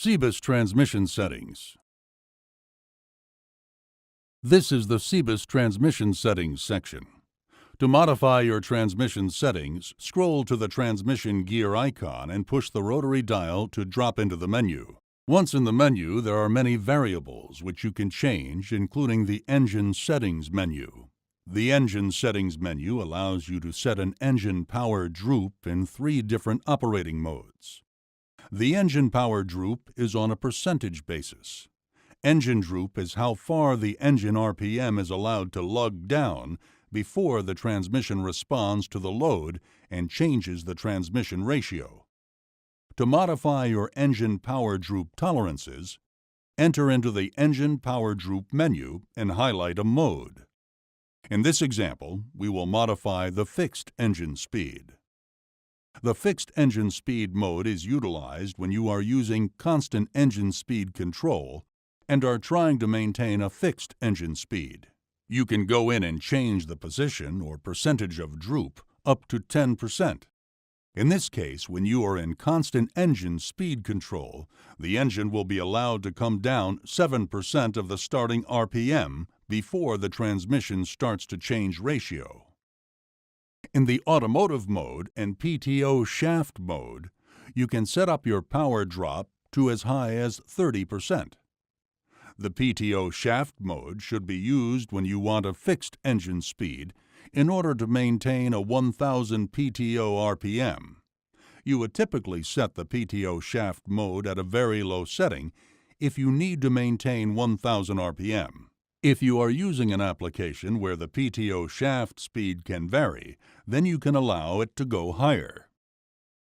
CEBIS transmission settings. This is the CEBIS transmission settings section. To modify your transmission settings, scroll to the transmission gear icon and push the rotary dial to drop into the menu. Once in the menu, there are many variables which you can change, including the engine settings menu. The engine settings menu allows you to set an engine power droop in 3 different operating modes. The engine power droop is on a percentage basis. Engine droop is how far the engine RPM is allowed to lug down before the transmission responds to the load and changes the transmission ratio. To modify your engine power droop tolerances, enter into the Engine Power Droop menu and highlight a mode. In this example, we will modify the fixed engine speed. The fixed engine speed mode is utilized when you are using constant engine speed control and are trying to maintain a fixed engine speed. You can go in and change the position or percentage of droop up to 10%. In this case, when you are in constant engine speed control, the engine will be allowed to come down 7% of the starting RPM before the transmission starts to change ratio. In the automotive mode and PTO shaft mode, you can set up your power drop to as high as 30%. The PTO shaft mode should be used when you want a fixed engine speed in order to maintain a 1000 PTO RPM. You would typically set the PTO shaft mode at a very low setting if you need to maintain 1000 RPM. If you are using an application where the PTO shaft speed can vary, then you can allow it to go higher.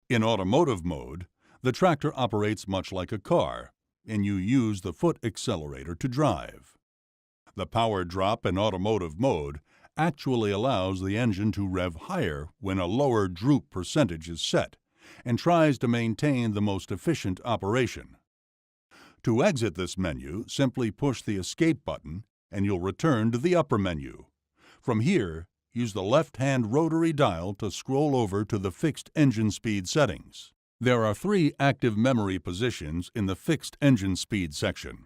In automotive mode, the tractor operates much like a car, and you use the foot accelerator to drive. The power drop in automotive mode actually allows the engine to rev higher when a lower droop percentage is set, and tries to maintain the most efficient operation. To exit this menu, simply push the Escape button and you'll return to the upper menu. From here, use the left-hand rotary dial to scroll over to the fixed engine speed settings. There are 3 active memory positions in the fixed engine speed section.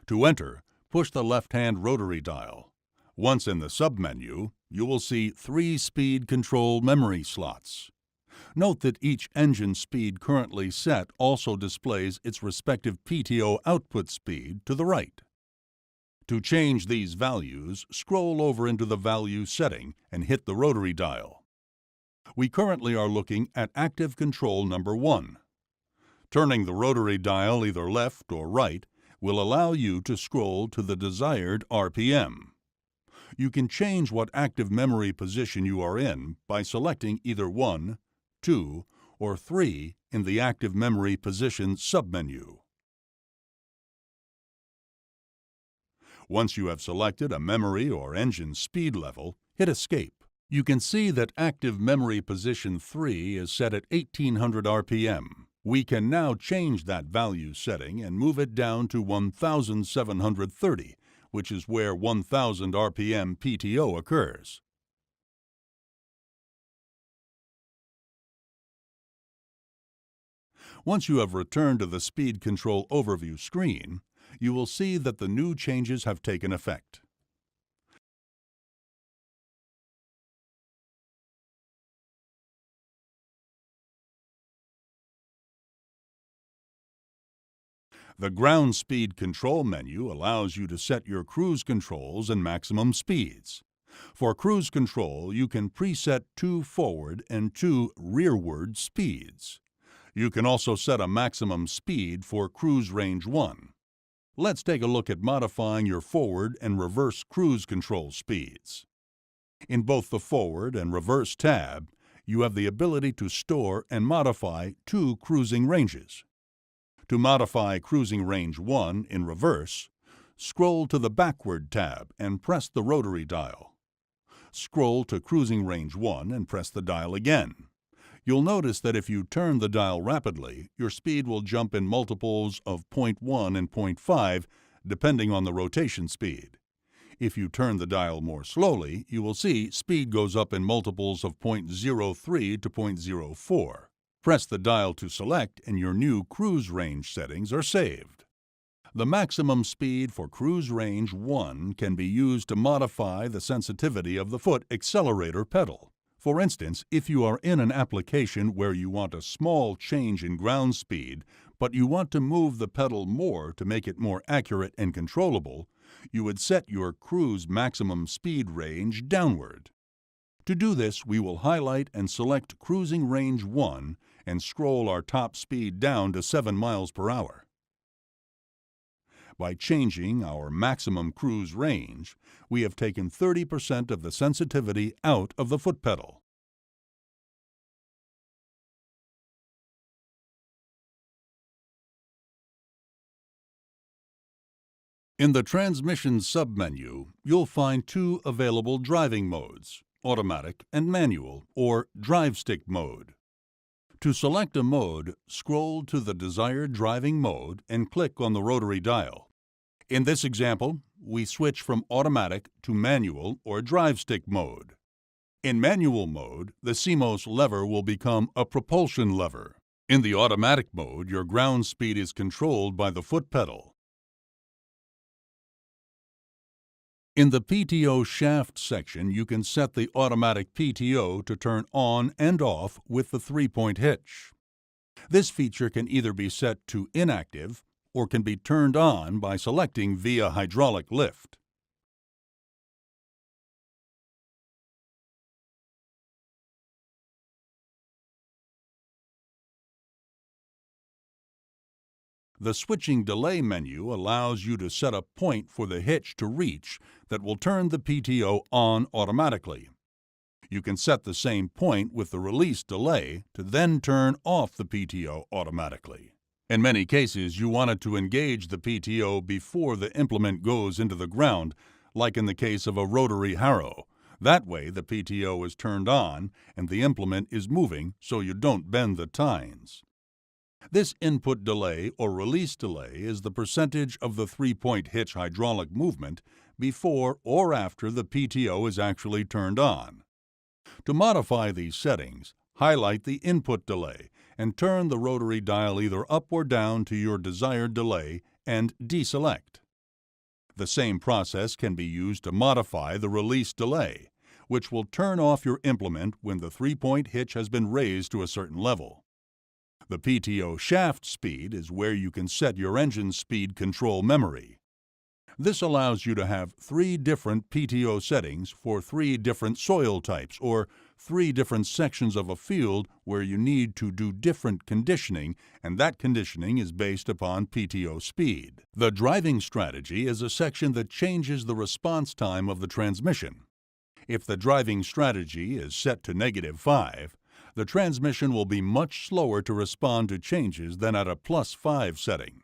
To enter, push the left-hand rotary dial. Once in the submenu, you will see 3 speed control memory slots. Note that each engine speed currently set also displays its respective PTO output speed to the right. To change these values, scroll over into the value setting and hit the rotary dial. We currently are looking at active control number 1. Turning the rotary dial either left or right will allow you to scroll to the desired RPM. You can change what active memory position you are in by selecting either 1, 2, or 3 in the active memory position submenu. Once you have selected a memory or engine speed level, hit Escape. You can see that active memory position 3 is set at 1800 RPM. We can now change that value setting and move it down to 1730, which is where 1000 RPM PTO occurs. Once you have returned to the Speed Control Overview screen, you will see that the new changes have taken effect. The Ground Speed Control menu allows you to set your cruise controls and maximum speeds. For cruise control, you can preset 2 forward and 2 rearward speeds. You can also set a maximum speed for cruise range 1. Let's take a look at modifying your forward and reverse cruise control speeds. In both the forward and reverse tab, you have the ability to store and modify 2 cruising ranges. To modify cruising range 1 in reverse, scroll to the backward tab and press the rotary dial. Scroll to cruising range 1 and press the dial again. You'll notice that if you turn the dial rapidly, your speed will jump in multiples of 0.1 and 0.5, depending on the rotation speed. If you turn the dial more slowly, you will see speed goes up in multiples of 0.03 to 0.04. Press the dial to select and your new cruise range settings are saved. The maximum speed for cruise range 1 can be used to modify the sensitivity of the foot accelerator pedal. For instance, if you are in an application where you want a small change in ground speed, but you want to move the pedal more to make it more accurate and controllable, you would set your cruise maximum speed range downward. To do this, we will highlight and select Cruising Range 1 and scroll our top speed down to 7 miles per hour. By changing our maximum cruise range, we have taken 30% of the sensitivity out of the foot pedal. In the Transmission submenu, you'll find 2 available driving modes, automatic and manual, or drive stick mode. To select a mode, scroll to the desired driving mode and click on the rotary dial. In this example, we switch from automatic to manual or drive stick mode. In manual mode, the CMOS lever will become a propulsion lever. In the automatic mode, your ground speed is controlled by the foot pedal. In the PTO shaft section, you can set the automatic PTO to turn on and off with the 3-point hitch. This feature can either be set to inactive or can be turned on by selecting via hydraulic lift. The switching delay menu allows you to set a point for the hitch to reach that will turn the PTO on automatically. You can set the same point with the release delay to then turn off the PTO automatically. In many cases, you want it to engage the PTO before the implement goes into the ground, like in the case of a rotary harrow. That way, the PTO is turned on and the implement is moving so you don't bend the tines. This input delay or release delay is the percentage of the 3-point hitch hydraulic movement before or after the PTO is actually turned on. To modify these settings, highlight the input delay and turn the rotary dial either up or down to your desired delay and deselect. The same process can be used to modify the release delay, which will turn off your implement when the 3-point hitch has been raised to a certain level. The PTO shaft speed is where you can set your engine speed control memory. This allows you to have 3 different PTO settings for 3 different soil types or 3 different sections of a field where you need to do different conditioning, and that conditioning is based upon PTO speed. The driving strategy is a section that changes the response time of the transmission. If the driving strategy is set to -5, the transmission will be much slower to respond to changes than at a +5 setting.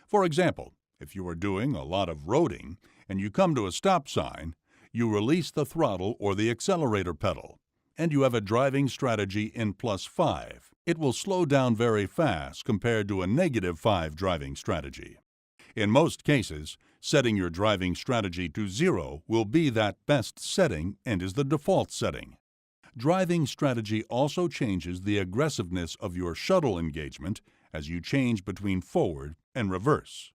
For example, if you are doing a lot of roading and you come to a stop sign, you release the throttle or the accelerator pedal, and you have a driving strategy in +5. It will slow down very fast compared to a -5 driving strategy. In most cases, setting your driving strategy to 0 will be that best setting and is the default setting. Driving strategy also changes the aggressiveness of your shuttle engagement as you change between forward and reverse.